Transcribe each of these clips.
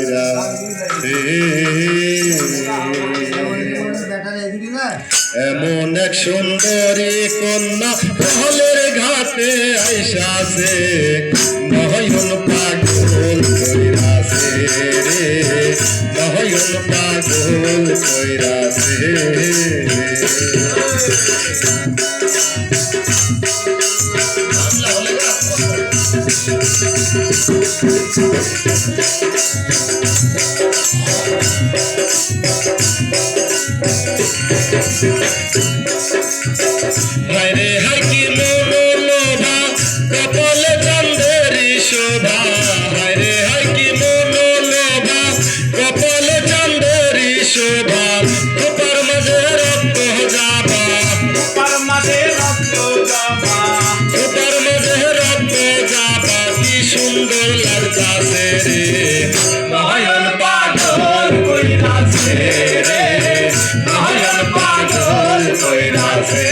কইরাছে এমন এক সুন্দরী কন্যা প্রহলের ঘাটে আইসাছে নয়ন পাগল কইরাছে রে নয়ন পাগল কইরাছে হায় রে হায় কি মনোলোভা কপালে চাঁদেরি শোভা হায় রে হায় কি মনোলোভা কপালে চাঁদেরি শোভা খোপার মাঝে রক্ত যাবা খোপার মাঝে রক্ত যাবা খোপার মাঝে রক্ত যাবা কি সুন্দর লাগতাছে রে নয়ন পাগল কইরাছে রে নয়ন পাগল কইরাছে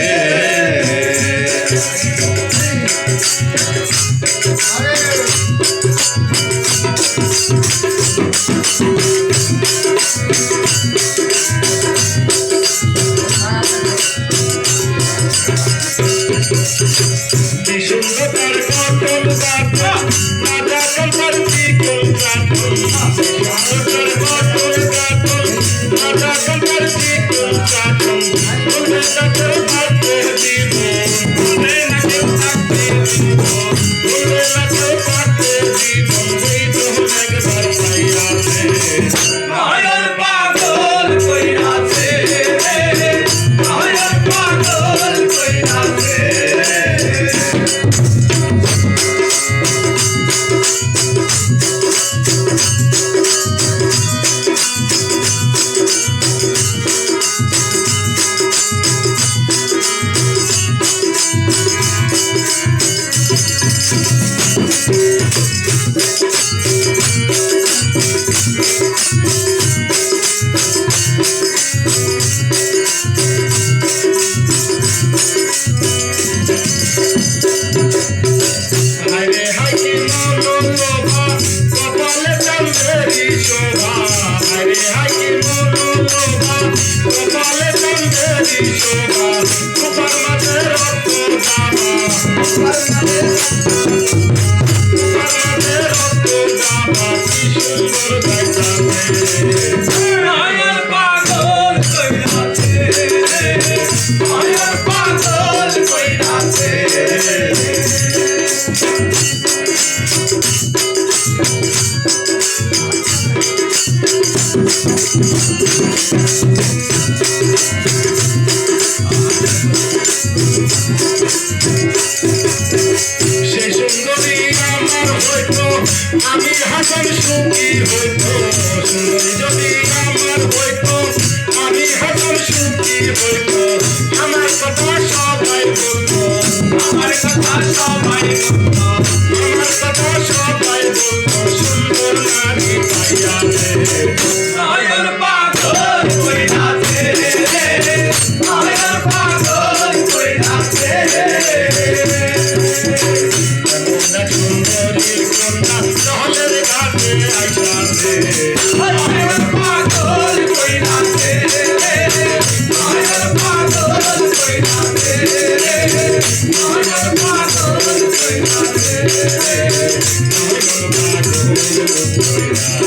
কি সুন্দর তার কটন গাথা রাজা কন্তার চিকন কাটন সুন্দর কটন কাটন রাজা কন্তার চিকন কাটন বলবে তাকে থাকতে দিব বলবে না কেউ থাকতে দিব বলবে না কেউ থাকতে দিব এই তো একবার পাইয়াছে নয়ন পাগল কইরাছে রে নয়ন পাগল কইরাছে সেই সুন্দরী আমার হইতো আমি হাসান সুখী হইতো সুন্দরী যদি আমার হইতো আমি হাসান সুখী হইতো আমার কথা সবাই বলতো আমার কথা সবাই বলতো আমার কথা সবাই বলতো সুন্দর নারী পাইয়াছে নয়ন পাগল কইরাছে নয়ন পাগল কইরাছে সুন্দরী কন্যা প্রহলের ঘাটে আইসাছে নয়ন পাগল কইরাছে নয়ন পাগল কইরাছে নয়ন পাগল কইরাছে নয়ন পাগল কইরাছে